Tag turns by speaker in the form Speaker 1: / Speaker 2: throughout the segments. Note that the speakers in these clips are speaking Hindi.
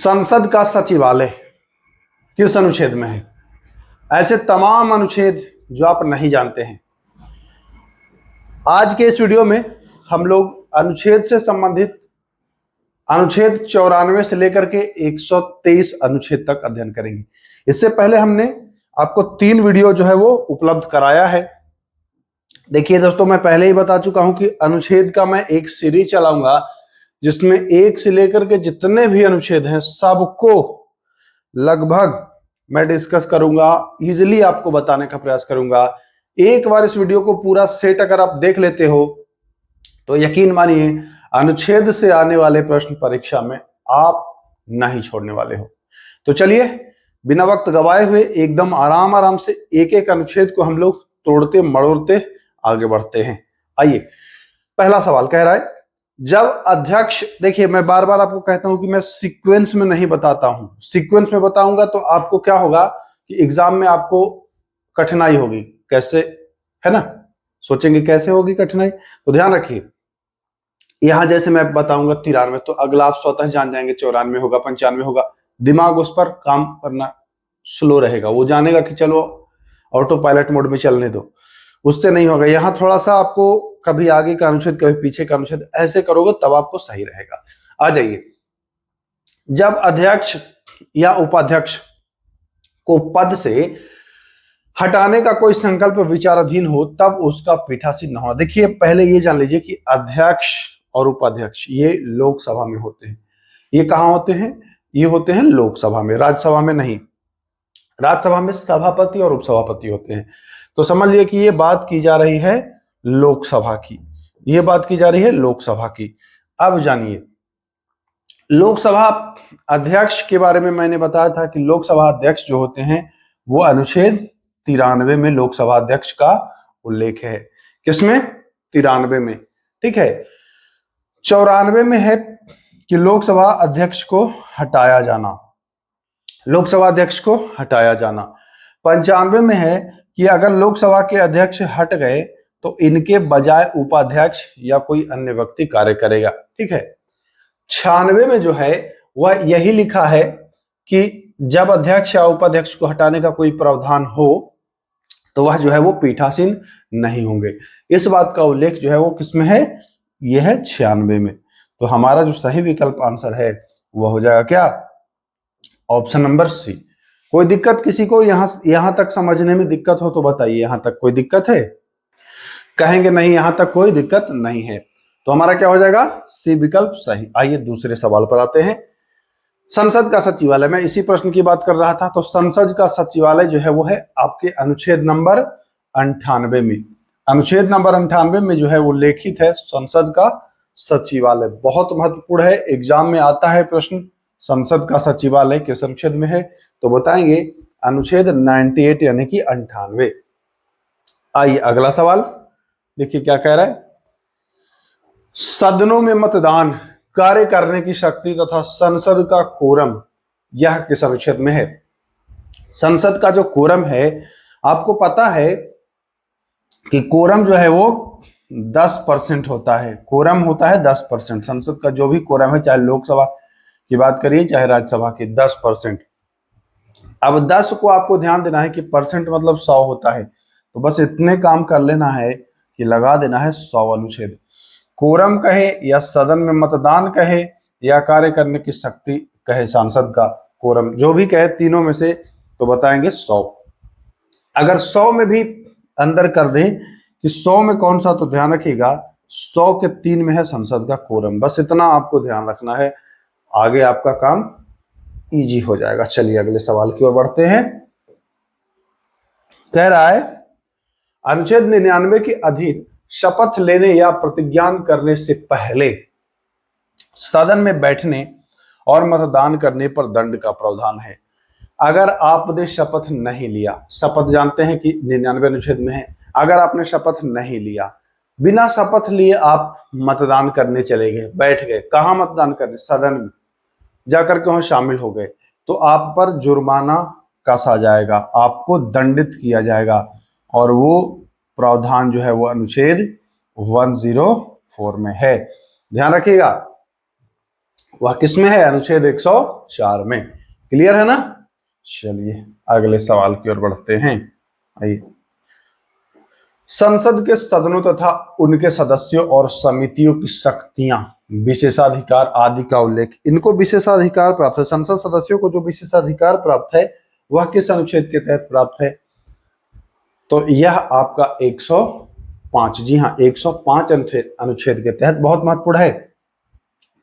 Speaker 1: संसद का सचिवालय किस अनुच्छेद में है? ऐसे तमाम अनुच्छेद जो आप नहीं जानते हैं, आज के इस वीडियो में हम लोग अनुच्छेद से संबंधित अनुच्छेद 94 से लेकर के 123 अनुच्छेद तक अध्ययन करेंगे। इससे पहले हमने आपको 3 वीडियो जो है वो उपलब्ध कराया है। देखिए दोस्तों, मैं पहले ही बता चुका हूं कि अनुच्छेद का मैं एक सीरीज चलाऊंगा जिसमें 1 से लेकर के जितने भी अनुच्छेद हैं सबको लगभग मैं डिस्कस करूंगा, इजिली आपको बताने का प्रयास करूंगा। एक बार इस वीडियो को पूरा सेट अगर आप देख लेते हो तो यकीन मानिए अनुच्छेद से आने वाले प्रश्न परीक्षा में आप नहीं छोड़ने वाले हो। तो चलिए बिना वक्त गवाए हुए एकदम आराम आराम से एक एक अनुच्छेद को हम लोग तोड़ते मड़ोड़ते आगे बढ़ते हैं। आइए, पहला सवाल कह रहा है, जब अध्यक्ष, देखिए मैं बार बार आपको कहता हूं कि मैं सीक्वेंस में नहीं बताता हूं, सीक्वेंस में बताऊंगा तो आपको क्या होगा कि एग्जाम में आपको कठिनाई होगी। कैसे, है ना? सोचेंगे कैसे होगी कठिनाई, तो ध्यान रखिए। यहां जैसे मैं बताऊंगा 93, तो अगला आप स्वतः जान जाएंगे 94 होगा, 95 होगा। दिमाग उस पर काम करना स्लो रहेगा, वो जानेगा कि चलो ऑटो पायलट मोड में चलने दो, उससे नहीं होगा। यहां थोड़ा सा आपको कभी आगे का अनुच्छेद कभी पीछे का अनुच्छेद ऐसे करोगे तब आपको सही रहेगा। आ जाइए, जब अध्यक्ष या उपाध्यक्ष को पद से हटाने का कोई संकल्प विचाराधीन हो तब उसका पीठासीन न होना। देखिए पहले ये जान लीजिए कि अध्यक्ष और उपाध्यक्ष ये लोकसभा में होते हैं। ये कहां होते हैं? ये होते हैं लोकसभा में, राज्यसभा में नहीं। राज्यसभा में सभापति और उपसभापति होते हैं। तो समझ लिए कि ये बात की जा रही है लोकसभा की, ये बात की जा रही है लोकसभा की। अब जानिए, लोकसभा अध्यक्ष के बारे में मैंने बताया था कि लोकसभा अध्यक्ष जो होते हैं वो अनुच्छेद 93 में लोकसभा अध्यक्ष का उल्लेख है। किसमें? 93 में, ठीक है। 94 में है कि लोकसभा अध्यक्ष को हटाया जाना, लोकसभा अध्यक्ष को हटाया जाना। 95 में है कि अगर लोकसभा के अध्यक्ष हट गए तो इनके बजाय उपाध्यक्ष या कोई अन्य व्यक्ति कार्य करेगा, ठीक है। 96 में जो है वह यही लिखा है कि जब अध्यक्ष या उपाध्यक्ष को हटाने का कोई प्रावधान हो तो वह जो है वो पीठासीन नहीं होंगे। इस बात का उल्लेख जो है वो किसमें है? यह है 96 में। तो हमारा जो सही विकल्प आंसर है वह हो जाएगा क्या? Option number C. कोई दिक्कत किसी को यहां तक समझने में दिक्कत हो तो बताइए, यहां तक कोई दिक्कत है? कहेंगे नहीं, यहां तक कोई दिक्कत नहीं है, तो हमारा क्या हो जाएगा? सी विकल्प सही। आइए दूसरे सवाल पर आते हैं। संसद का सचिवालय, मैं इसी प्रश्न की बात कर रहा था। तो संसद का सचिवालय जो है वो है आपके अनुच्छेद नंबर 98 में। अनुच्छेद नंबर 98 में जो है वो लिखित है संसद का सचिवालय। बहुत महत्वपूर्ण है, एग्जाम में आता है प्रश्न, संसद का सचिवालय किस अनुच्छेद में है? तो बताएंगे अनुच्छेद 98 यानी कि 98। आइए अगला सवाल देखिए क्या कह रहा है, सदनों में मतदान कार्य करने की शक्ति तथा संसद का कोरम यह किस अनुच्छेद में है? संसद का जो कोरम है, आपको पता है कि कोरम जो है वो 10% होता है। कोरम होता है 10%। संसद का जो भी कोरम है, चाहे लोकसभा की बात करिए चाहे राज्यसभा की, 10%। अब 10 को आपको ध्यान देना है कि परसेंट मतलब 100 होता है, तो बस इतने काम कर लेना है कि लगा देना है 100 अनुच्छेद। कोरम कहे या सदन में मतदान कहे या कार्य करने की शक्ति कहे, सांसद का कोरम जो भी कहे, तीनों में से तो बताएंगे 100। अगर 100 में भी अंदर कर दे कि 100 में कौन सा, तो ध्यान रखिएगा 100 के 3 में है संसद का कोरम। बस इतना आपको ध्यान रखना है, आगे आपका काम इजी हो जाएगा। चलिए अगले सवाल की ओर बढ़ते हैं। कह रहा है, अनुच्छेद 99 के अधीन शपथ लेने या प्रतिज्ञान करने से पहले सदन में बैठने और मतदान करने पर दंड का प्रावधान है। अगर आपने शपथ नहीं लिया, शपथ जानते हैं कि 99 अनुच्छेद में है, अगर आपने शपथ नहीं लिया, बिना शपथ लिए आप मतदान करने चले गए, बैठ गए, कहां मतदान करने? सदन में जाकर के वहां शामिल हो गए, तो आप पर जुर्माना कसा जाएगा, आपको दंडित किया जाएगा, और वो प्रावधान जो है वो अनुच्छेद 104 में है। ध्यान रखिएगा वह किसमें है? अनुच्छेद 104 में। क्लियर है ना? चलिए अगले सवाल की ओर बढ़ते हैं। आइए, संसद के सदनों तथा उनके सदस्यों और समितियों की शक्तियां, विशेषाधिकार आदि का उल्लेख। इनको विशेषाधिकार प्राप्त है, संसद सदस्यों को जो विशेषाधिकार प्राप्त है वह किस अनुच्छेद के तहत प्राप्त है? तो यह आपका 105, जी हाँ 105 अनुच्छेद के तहत बहुत महत्वपूर्ण है।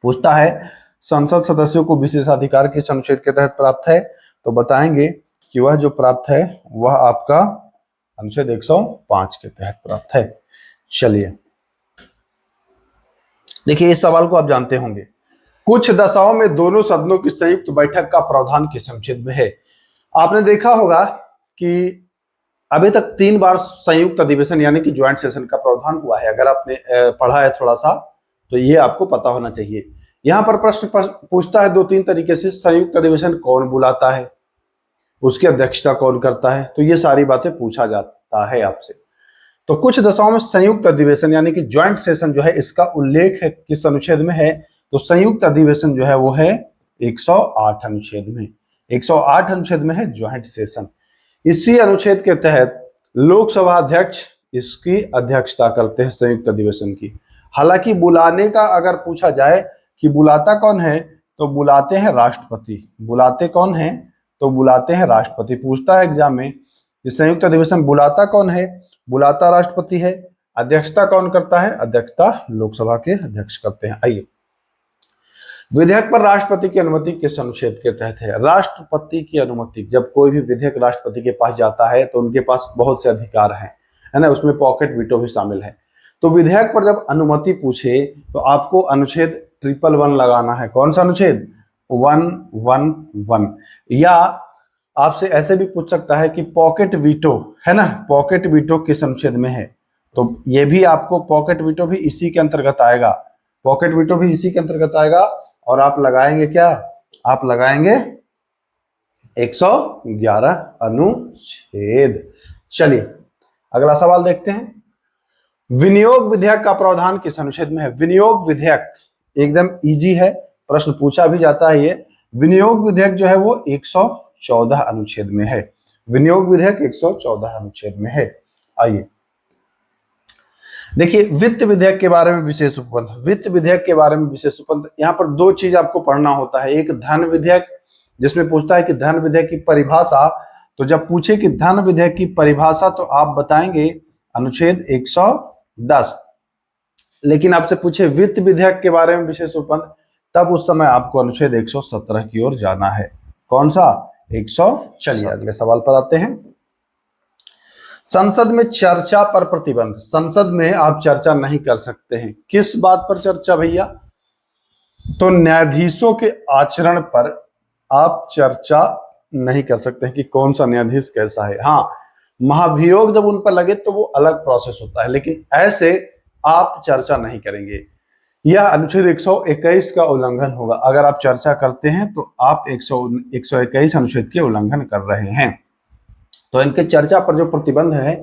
Speaker 1: पूछता है संसद सदस्यों को विशेषाधिकार किस अनुच्छेद के तहत प्राप्त है, तो बताएंगे कि वह जो प्राप्त है वह आपका अनुच्छेद 105 के तहत प्राप्त है। चलिए देखिए, इस सवाल को आप जानते होंगे। कुछ दशाओं में दोनों सदनों की संयुक्त बैठक का प्रावधान किस अनुच्छेद में है? आपने देखा होगा कि अभी तक 3 बार संयुक्त अधिवेशन यानी कि ज्वाइंट सेशन का प्रावधान हुआ है। अगर आपने पढ़ा है थोड़ा सा तो ये आपको पता होना चाहिए। यहां पर प्रश्न पूछता है 2-3 तरीके से, संयुक्त अधिवेशन कौन बुलाता है, उसकी अध्यक्षता कौन करता है, तो ये सारी बातें पूछा जाता है आपसे। तो कुछ दशाओं में संयुक्त अधिवेशन यानी कि ज्वाइंट सेशन जो है इसका उल्लेख है किस अनुच्छेद में है? तो संयुक्त अधिवेशन जो है वो है 108 अनुच्छेद में। 108 अनुच्छेद में है ज्वाइंट सेशन। इसी अनुच्छेद के तहत लोकसभा अध्यक्ष इसकी अध्यक्षता करते हैं संयुक्त अधिवेशन की। हालांकि बुलाने का अगर पूछा जाए कि बुलाता कौन है, तो बुलाते हैं राष्ट्रपति। बुलाते कौन है? तो बुलाते हैं राष्ट्रपति। पूछता है एग्जाम में कि संयुक्त अधिवेशन बुलाता कौन है? बुलाता राष्ट्रपति है। अध्यक्षता कौन करता है? अध्यक्षता लोकसभा के अध्यक्ष करते हैं। आइए, विधेयक पर राष्ट्रपति की अनुमति किस अनुच्छेद के तहत है? राष्ट्रपति की अनुमति, जब कोई भी विधेयक राष्ट्रपति के पास जाता है तो उनके पास बहुत से अधिकार हैं, है ना, उसमें पॉकेट वीटो भी शामिल है। तो विधेयक पर जब अनुमति पूछे तो आपको अनुच्छेद 111 लगाना है। कौन सा अनुच्छेद? 111। या आपसे ऐसे भी पूछ सकता है कि पॉकेट वीटो, है ना, पॉकेट वीटो किस अनुच्छेद में है? तो ये भी आपको पॉकेट वीटो भी इसी के अंतर्गत आएगा। पॉकेट वीटो भी इसी के अंतर्गत आएगा और आप लगाएंगे क्या? आप लगाएंगे 111 अनुच्छेद। चलिए अगला सवाल देखते हैं। विनियोग विधेयक का प्रावधान किस अनुच्छेद में है? विनियोग विधेयक एकदम इजी है, प्रश्न पूछा भी जाता है ये। विनियोग विधेयक जो है वो 114 अनुच्छेद में है। विनियोग विधेयक 114 अनुच्छेद में है। आइए देखिए, वित्त विधेयक के बारे में विशेष उपबंध। वित्त विधेयक के बारे में विशेष उपबंध, यहाँ पर 2 चीज आपको पढ़ना होता है। एक धन विधेयक, जिसमें पूछता है कि धन विधेयक की परिभाषा। तो जब पूछे कि धन विधेयक की परिभाषा तो आप बताएंगे अनुच्छेद 110। लेकिन आपसे पूछे वित्त विधेयक के बारे में विशेष उपबंध, तब उस समय आपको अनुच्छेद 117 की ओर जाना है। कौन सा? 100। चलिए अगले सवाल पर आते हैं। संसद में चर्चा पर प्रतिबंध। संसद में आप चर्चा नहीं कर सकते हैं। किस बात पर चर्चा भैया? तो न्यायाधीशों के आचरण पर आप चर्चा नहीं कर सकते हैं कि कौन सा न्यायाधीश कैसा है। हाँ, महाभियोग जब उन पर लगे तो वो अलग प्रोसेस होता है, लेकिन ऐसे आप चर्चा नहीं करेंगे। यह अनुच्छेद 121 का उल्लंघन होगा। अगर आप चर्चा करते हैं तो आप 121 अनुच्छेद के उल्लंघन कर रहे हैं। तो इनके चर्चा पर जो प्रतिबंध है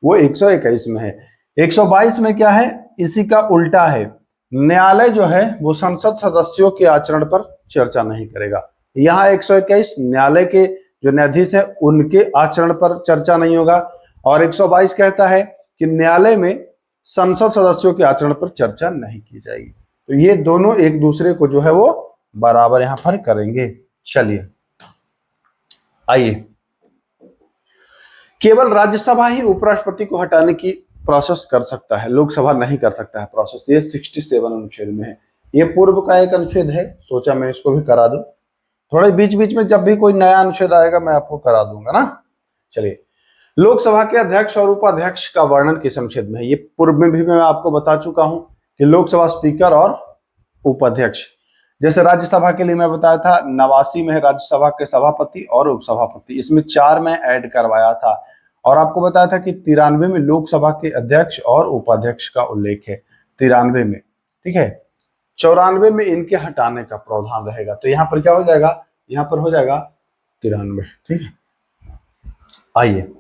Speaker 1: वो 121 में है। 122 में क्या है? इसी का उल्टा है। न्यायालय जो है वो संसद सदस्यों के आचरण पर चर्चा नहीं करेगा। यहाँ 121 न्यायालय के जो न्यायाधीश है उनके आचरण पर चर्चा नहीं होगा, और 122 कहता है कि न्यायालय में संसद सदस्यों के आचरण पर चर्चा नहीं की जाएगी। तो ये दोनों एक दूसरे को जो है वो बराबर यहां पर करेंगे। चलिए आइए, केवल राज्यसभा ही उपराष्ट्रपति को हटाने की प्रोसेस कर सकता है, लोकसभा नहीं कर सकता है प्रोसेस। ये 67 अनुच्छेद में है। ये पूर्व का एक अनुच्छेद है, सोचा मैं इसको भी करा दूं। थोड़े बीच बीच में जब भी कोई नया अनुच्छेद आएगा मैं आपको करा दूंगा ना। चलिए, लोकसभा के अध्यक्ष और उपाध्यक्ष का वर्णन किस अनुच्छेद में है? ये पूर्व में भी मैं आपको बता चुका हूं कि लोकसभा स्पीकर और उपाध्यक्ष। जैसे राज्यसभा के लिए मैं बताया था 89 में है राज्यसभा के सभापति और उपसभापति, इसमें 4 में ऐड करवाया था। और आपको बताया था कि 93 में लोकसभा के अध्यक्ष और उपाध्यक्ष का उल्लेख है, 93 में, ठीक है। 94 में इनके हटाने का प्रावधान रहेगा। तो यहाँ पर क्या हो जाएगा? यहाँ पर हो जाएगा 93, ठीक है। आइए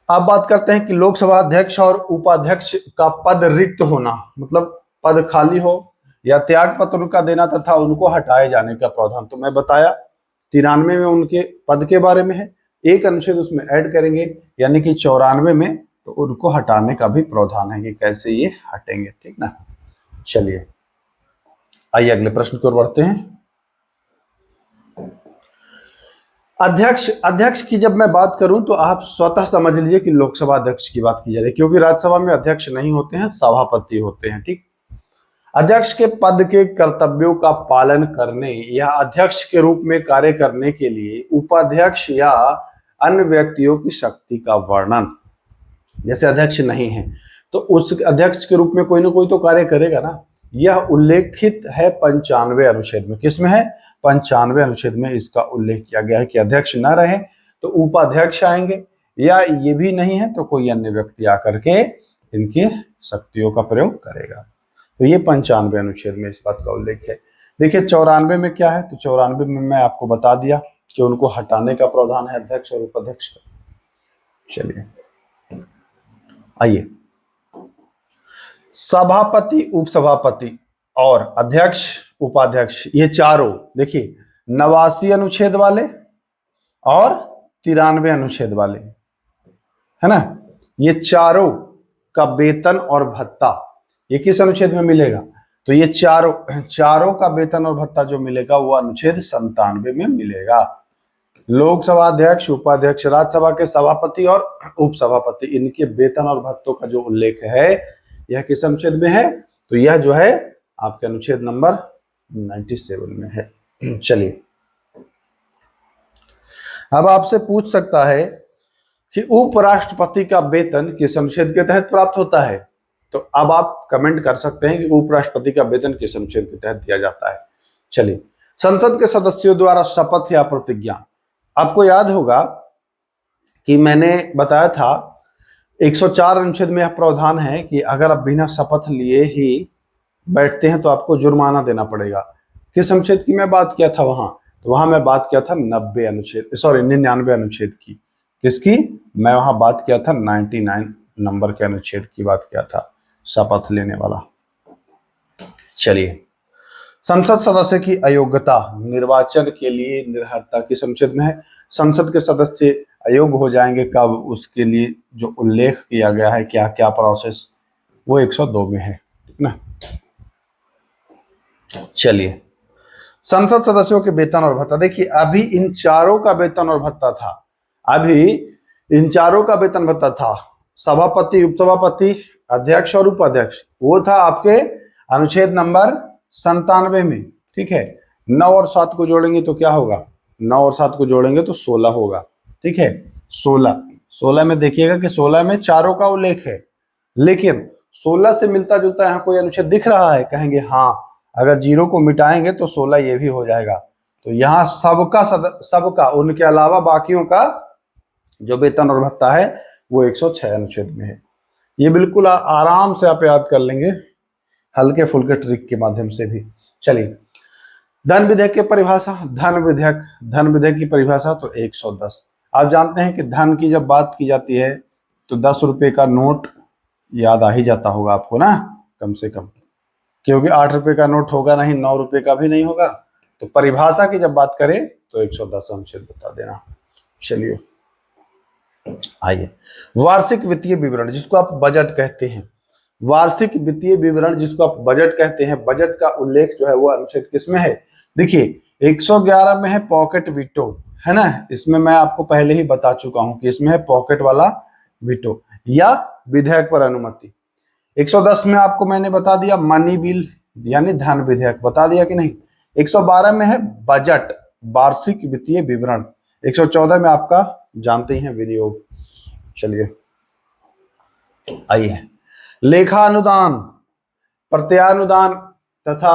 Speaker 1: अब बात करते हैं कि लोकसभा अध्यक्ष और उपाध्यक्ष का पद रिक्त होना, मतलब पद खाली हो या त्याग पत्र उनका देना तथा उनको हटाए जाने का प्रावधान। तो मैं बताया 93 में उनके पद के बारे में है, एक अनुच्छेद उसमें ऐड करेंगे यानी कि 94 में, तो उनको हटाने का भी प्रावधान है कि कैसे ये हटेंगे, ठीक ना। चलिए आइए अगले प्रश्न की ओर बढ़ते हैं। अध्यक्ष की जब मैं बात करूं तो आप स्वतः समझ लीजिए कि लोकसभा अध्यक्ष की बात की जा रही है, क्योंकि राज्यसभा में अध्यक्ष नहीं होते हैं, सभापति होते हैं, ठीक। अध्यक्ष के पद के कर्तव्यों का पालन करने या अध्यक्ष के रूप में कार्य करने के लिए उपाध्यक्ष या अन्य व्यक्तियों की शक्ति का वर्णन। जैसे अध्यक्ष नहीं है तो उस अध्यक्ष के रूप में कोई ना कोई तो कार्य करेगा ना। यह उल्लेखित है 95 अनुच्छेद में। किसमें है? 95 अनुच्छेद में इसका उल्लेख किया गया है कि अध्यक्ष न रहे तो उपाध्यक्ष आएंगे, या ये भी नहीं है तो कोई अन्य व्यक्ति आकर के इनकी शक्तियों का प्रयोग करेगा। तो ये 95 अनुच्छेद में इस बात का उल्लेख है। देखिए 94 में क्या है, तो 94 में मैं आपको बता दिया कि उनको हटाने का प्रावधान है अध्यक्ष और उपाध्यक्ष का। चलिए आइए, सभापति, उपसभापति और अध्यक्ष, उपाध्यक्ष, ये चारों देखिए 89 अनुच्छेद वाले और 93 अनुच्छेद वाले, है ना, ये चारों का वेतन और भत्ता ये किस अनुच्छेद में मिलेगा? तो ये चारों का वेतन और भत्ता जो मिलेगा वो अनुच्छेद 97 में मिलेगा। लोकसभा अध्यक्ष, उपाध्यक्ष, राज्यसभा के सभापति और उपसभापति, इनके वेतन और भत्तों का जो उल्लेख है यह किस अनुच्छेद में है? तो यह जो है आपके अनुच्छेद नंबर 97 में है। चलिए अब आपसे पूछ सकता है कि उपराष्ट्रपति का वेतन किस अनुच्छेद के तहत प्राप्त होता है? तो अब आप कमेंट कर सकते हैं कि उपराष्ट्रपति का वेतन किस अनुच्छेद के तहत दिया जाता है। चलिए, संसद के सदस्यों द्वारा शपथ या प्रतिज्ञा। आपको याद होगा कि मैंने बताया था 104 अनुच्छेद में यह प्रावधान है कि अगर आप बिना शपथ लिए ही बैठते हैं तो आपको जुर्माना देना पड़ेगा। किस अनुच्छेद की मैं बात किया था वहां? तो वहां मैं बात किया था 99 अनुच्छेद की। किसकी? मैं वहां बात किया था 99 नंबर के अनुच्छेद की बात किया था, शपथ लेने वाला। चलिए, संसद सदस्य की अयोग्यता निर्वाचन के लिए निर्हरता किस अनुच्छेद में है? संसद के सदस्य अयोग्य हो जाएंगे कब, उसके लिए जो उल्लेख किया गया है क्या क्या प्रोसेस, वो 102 में है, ठीक ना। चलिए, संसद सदस्यों के वेतन और भत्ता। देखिए अभी इन चारों का वेतन और भत्ता था, अभी इन चारों का वेतन भत्ता था, सभापति, उपसभापति, अध्यक्ष और उपाध्यक्ष, वो था आपके अनुच्छेद नंबर 97 में, ठीक है। 9 और 7 को जोड़ेंगे तो क्या होगा? 9 और 7 को जोड़ेंगे तो 16 होगा, ठीक है। 16 में देखिएगा कि 16 में चारों का उल्लेख है, लेकिन 16 से मिलता जुलता यहाँ कोई अनुच्छेद दिख रहा है? कहेंगे हाँ, अगर 0 को मिटाएंगे तो 16 ये भी हो जाएगा। तो यहाँ सबका उनके अलावा बाकियों का जो वेतन और भत्ता है वो 106 अनुच्छेद में है। ये बिल्कुल आराम से आप याद कर लेंगे हल्के फुल्के ट्रिक के माध्यम से भी। चलिए, धन विधेयक की परिभाषा। धन विधेयक की परिभाषा तो 110। आप जानते हैं कि धन की जब बात की जाती है तो 10 रुपए का नोट याद आ ही जाता होगा आपको ना, कम से कम, क्योंकि 8 रुपए का नोट होगा नहीं, 9 रुपए का भी नहीं होगा। तो परिभाषा की जब बात करें तो 110 अनुच्छेद बता देना। चलिए आइए, वार्षिक वित्तीय विवरण जिसको आप बजट कहते हैं, वार्षिक वित्तीय विवरण जिसको आप बजट कहते हैं, बजट का उल्लेख जो है वो अनुच्छेद किसमें है? देखिए 111 में है पॉकेट वीटो, है ना। इसमें मैं आपको पहले ही बता चुका हूं कि इसमें है पॉकेट वाला वीटो या विधेयक पर अनुमति। 110 में आपको मैंने बता दिया मनी बिल यानी धन विधेयक, बता दिया कि नहीं। 112 में है बजट, वार्षिक वित्तीय विवरण। 114 में आपका जानते ही हैं विनियोग। चलिए आइए, लेखा अनुदान, प्रत्यानुदान तथा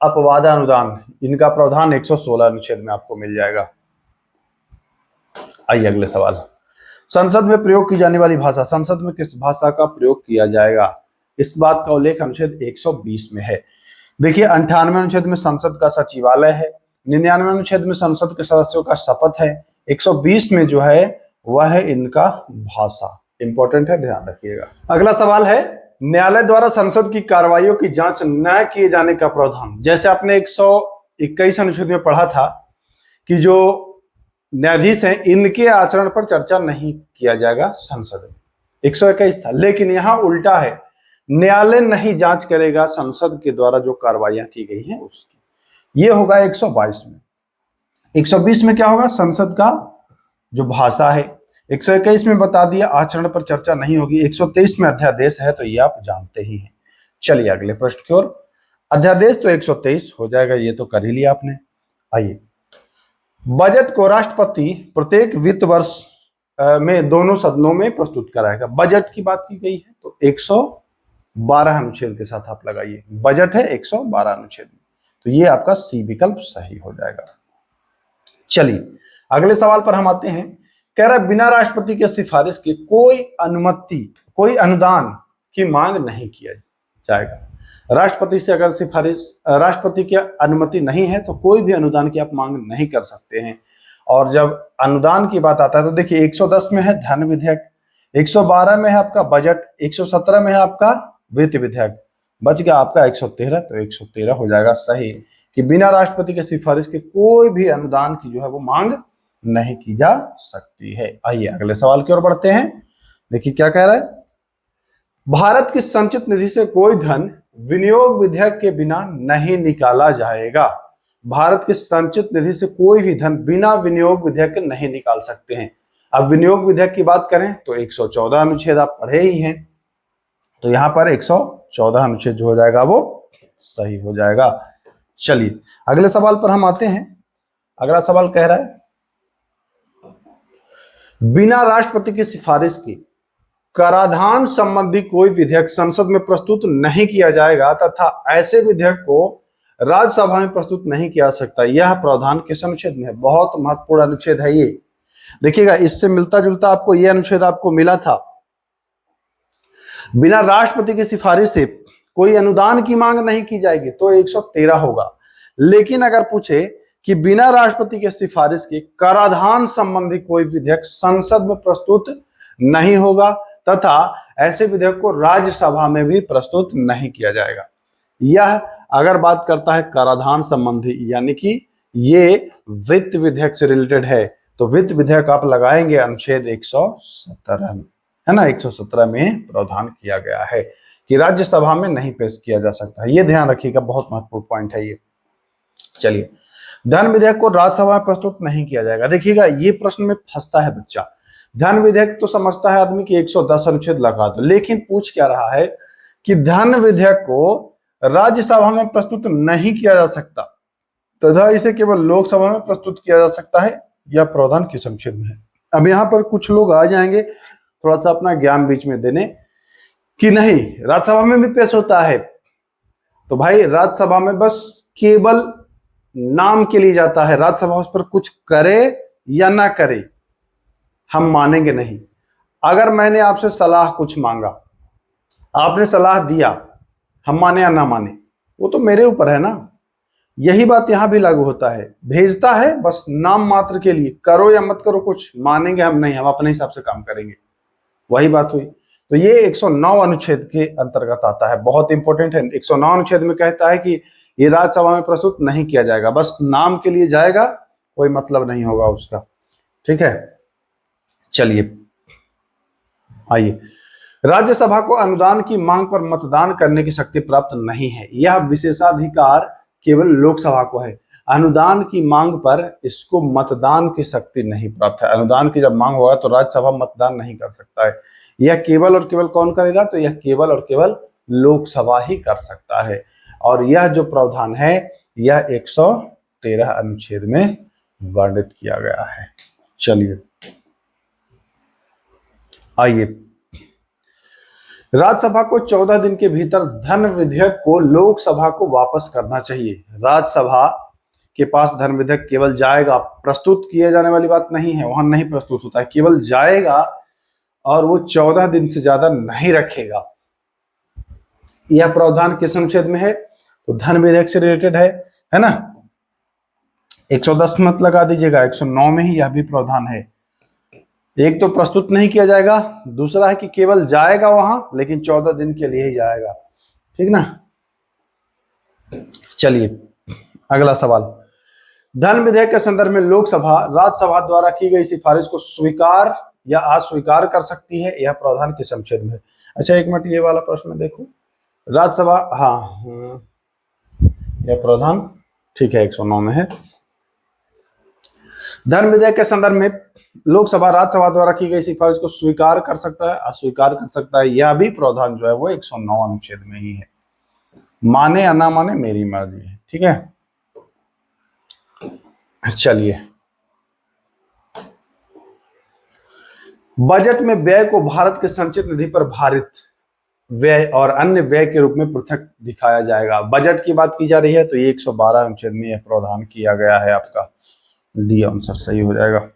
Speaker 1: अपवादानुदान, इनका प्रावधान 116 अनुच्छेद में आपको मिल जाएगा। आइए अगले सवाल, संसद में प्रयोग की जाने वाली भाषा। संसद में किस भाषा का प्रयोग किया जाएगा? इस बात का उल्लेख अनुच्छेद 120 में है। देखिए 98 अनुच्छेद में संसद का सचिवालय है, 99 अनुच्छेद में संसद के सदस्यों का शपथ है, 120 में जो है वह है इनका भाषा। इंपॉर्टेंट है, ध्यान रखिएगा। अगला सवाल है न्यायालय द्वारा संसद की कार्रवाइयों की जांच न किए जाने का प्रावधान। जैसे आपने 121 अनुच्छेद में पढ़ा था कि जो न्यायाधीश हैं इनके आचरण पर चर्चा नहीं किया जाएगा संसद में, 121 था। लेकिन यहां उल्टा है, न्यायालय नहीं जांच करेगा संसद के द्वारा जो कार्रवाइयां की गई हैं उसकी। ये होगा 122 में। 120 में क्या होगा, संसद का जो भाषा है। 121 में बता दिया आचरण पर चर्चा नहीं होगी। 123 में अध्यादेश है, तो ये आप जानते ही हैं। चलिए अगले प्रश्न की ओर। अध्यादेश तो 123 हो जाएगा, ये तो कर ही लिया आपने। आइए, बजट को राष्ट्रपति प्रत्येक वित्त वर्ष में दोनों सदनों में प्रस्तुत कराएगा। बजट की बात की गई है तो 112 अनुच्छेद के साथ आप लगाइए। बजट है 112 अनुच्छेद में, तो ये आपका सी विकल्प सही हो जाएगा। चलिए अगले सवाल पर हम आते हैं। कह रहा है बिना राष्ट्रपति के सिफारिश के कोई अनुदान की मांग नहीं किया जाएगा। राष्ट्रपति से अगर राष्ट्रपति की अनुमति नहीं है तो कोई भी अनुदान की आप मांग नहीं कर सकते हैं। और जब अनुदान की बात आता है तो देखिए 110 में है धन विधेयक, 112 में है आपका बजट, 117 में है आपका वित्त विधेयक, बच गया आपका 113। तो 113 हो जाएगा सही कि बिना राष्ट्रपति के सिफारिश के कोई भी अनुदान की जो है वो मांग नहीं की जा सकती है। आइए अगले सवाल की ओर बढ़ते हैं। देखिए क्या कह रहा है, भारत की संचित निधि से कोई धन विनियोग विधेयक के बिना नहीं निकाला जाएगा। भारत की संचित निधि से कोई भी धन बिना विनियोग विधेयक के नहीं निकाल सकते हैं। अब विनियोग विधेयक की बात करें तो 114 अनुच्छेद आप पढ़े ही हैं, तो यहां पर 114 अनुच्छेद जो हो जाएगा वो सही हो जाएगा। चलिए अगले सवाल पर हम आते हैं। अगला सवाल कह रहा है बिना राष्ट्रपति की सिफारिश के कराधान संबंधी कोई विधेयक संसद में प्रस्तुत नहीं किया जाएगा तथा ऐसे विधेयक को राज्यसभा में प्रस्तुत नहीं किया जा सकता। यह प्रावधान किस अनुच्छेद में है? बहुत महत्वपूर्ण अनुच्छेद है ये। देखिएगा इससे मिलता जुलता आपको यह अनुच्छेद आपको मिला था। बिना राष्ट्रपति की सिफारिश से कोई अनुदान की मांग नहीं की जाएगी तो 113 होगा। लेकिन अगर पूछे कि बिना राष्ट्रपति के सिफारिश के कराधान संबंधी कोई विधेयक संसद में प्रस्तुत नहीं होगा तथा ऐसे विधेयक को राज्यसभा में भी प्रस्तुत नहीं किया जाएगा। यह अगर बात करता है कराधान संबंधी, यानी कि ये वित्त विधेयक से रिलेटेड है, तो वित्त विधेयक आप लगाएंगे अनुच्छेद 117 में, है ना। 117 में प्रावधान किया गया है कि राज्यसभा में नहीं पेश किया जा सकता है। ये ध्यान रखिएगा, बहुत महत्वपूर्ण पॉइंट है ये। चलिए, धन विधेयक को राज्यसभा में प्रस्तुत नहीं किया जाएगा। देखिएगा ये प्रश्न में फंसता है बच्चा। धन विधेयक तो समझता है आदमी कि 110 अनुच्छेद लगा दो, लेकिन पूछ क्या रहा है कि धन विधेयक को राज्यसभा में प्रस्तुत नहीं किया जा सकता तथा इसे केवल लोकसभा में प्रस्तुत किया जा सकता है। यह प्रावधान किस अनुच्छेद में है? अब यहाँ पर कुछ लोग आ जाएंगे थोड़ा सा अपना ज्ञान बीच में देने कि नहीं राज्यसभा में भी पेश होता है। तो भाई राज्यसभा में बस केवल नाम के लिए जाता है, राज्यसभा उस पर कुछ करे या ना करे हम मानेंगे नहीं। अगर मैंने आपसे सलाह कुछ मांगा, आपने सलाह दिया, हम माने या ना माने वो तो मेरे ऊपर है ना। यही बात यहां भी लागू होता है। भेजता है बस नाम मात्र के लिए, करो या मत करो कुछ मानेंगे हम नहीं, हम अपने हिसाब से काम करेंगे। वही बात हुई। तो ये 109 अनुच्छेद के अंतर्गत आता है, बहुत इंपॉर्टेंट है। 109 अनुच्छेद में कहता है कि ये राज्यसभा में प्रस्तुत नहीं किया जाएगा, बस नाम के लिए जाएगा, कोई मतलब नहीं होगा उसका। ठीक है, चलिए आइए। राज्यसभा को अनुदान की मांग पर मतदान करने की शक्ति प्राप्त नहीं है। यह विशेषाधिकार केवल लोकसभा को है। अनुदान की मांग पर इसको मतदान की शक्ति नहीं प्राप्त है। अनुदान की जब मांग होगा तो राज्यसभा मतदान नहीं कर सकता है। यह केवल और केवल कौन करेगा? तो यह केवल और केवल लोकसभा ही कर सकता है। और यह जो प्रावधान है यह 113 अनुच्छेद में वर्णित किया गया है। चलिए आइए, राज्यसभा को 14 दिन के भीतर धन विधेयक को लोकसभा को वापस करना चाहिए। राज्यसभा के पास धन विधेयक केवल जाएगा, प्रस्तुत किए जाने वाली बात नहीं है, वहां नहीं प्रस्तुत होता है, केवल जाएगा और वो 14 दिन से ज्यादा नहीं रखेगा। यह प्रावधान किस अनुच्छेद में है? तो धन विधेयक से रिलेटेड है ना। 110 मत लगा दीजिएगा, 109 में ही यह भी प्रावधान है। एक तो प्रस्तुत नहीं किया जाएगा, दूसरा है कि केवल जाएगा वहां लेकिन 14 दिन के लिए ही जाएगा। ठीक ना। चलिए अगला सवाल, धन विधेयक के संदर्भ में लोकसभा राज्यसभा द्वारा की गई सिफारिश को स्वीकार या अस्वीकार कर सकती है, यह प्रावधान किस अनुच्छेद में है? अच्छा एक मिनट, ये वाला प्रश्न देखो, राज्यसभा, हाँ यह प्रावधान ठीक है 109 में है। धन विधेयक के संदर्भ में लोकसभा राज्यसभा द्वारा की गई सिफारिश को स्वीकार कर सकता है, अस्वीकार कर सकता है, यह भी प्रावधान जो है वो 109 अनुच्छेद में ही है। माने या ना माने मेरी मर्जी है। ठीक है। चलिए, बजट में व्यय को भारत के संचित निधि पर भारित व्यय और अन्य व्यय के रूप में पृथक दिखाया जाएगा। बजट की बात की जा रही है तो ये 112 अनुच्छेद में यह प्रावधान किया गया है। आपका डी आंसर सही हो जाएगा।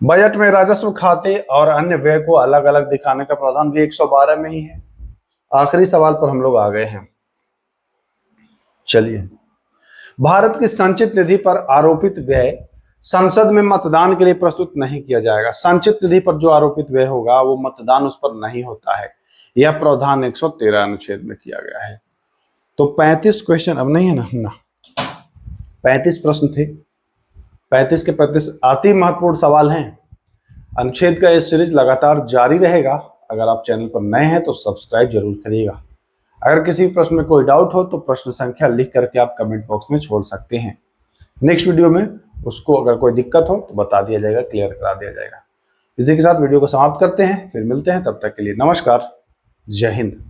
Speaker 1: बजट में राजस्व खाते और अन्य व्यय को अलग अलग दिखाने का प्रावधान भी 112 में ही है। आखिरी सवाल पर हम लोग आ गए हैं। चलिए, भारत की संचित निधि पर आरोपित व्यय संसद में मतदान के लिए प्रस्तुत नहीं किया जाएगा। संचित निधि पर जो आरोपित व्यय होगा वो मतदान उस पर नहीं होता है। यह प्रावधान 113 अनुच्छेद में किया गया है। तो 35 क्वेश्चन अब नहीं है ना 35 प्रश्न थे। 35 के 35 अति महत्वपूर्ण सवाल हैं। अनुच्छेद का ये सीरीज लगातार जारी रहेगा। अगर आप चैनल पर नए हैं तो सब्सक्राइब जरूर करिएगा। अगर किसी प्रश्न में कोई डाउट हो तो प्रश्न संख्या लिख करके आप कमेंट बॉक्स में छोड़ सकते हैं। नेक्स्ट वीडियो में उसको अगर कोई दिक्कत हो तो बता दिया जाएगा, क्लियर करा दिया जाएगा। इसी के साथ वीडियो को समाप्त करते हैं, फिर मिलते हैं। तब तक के लिए नमस्कार, जय हिंद।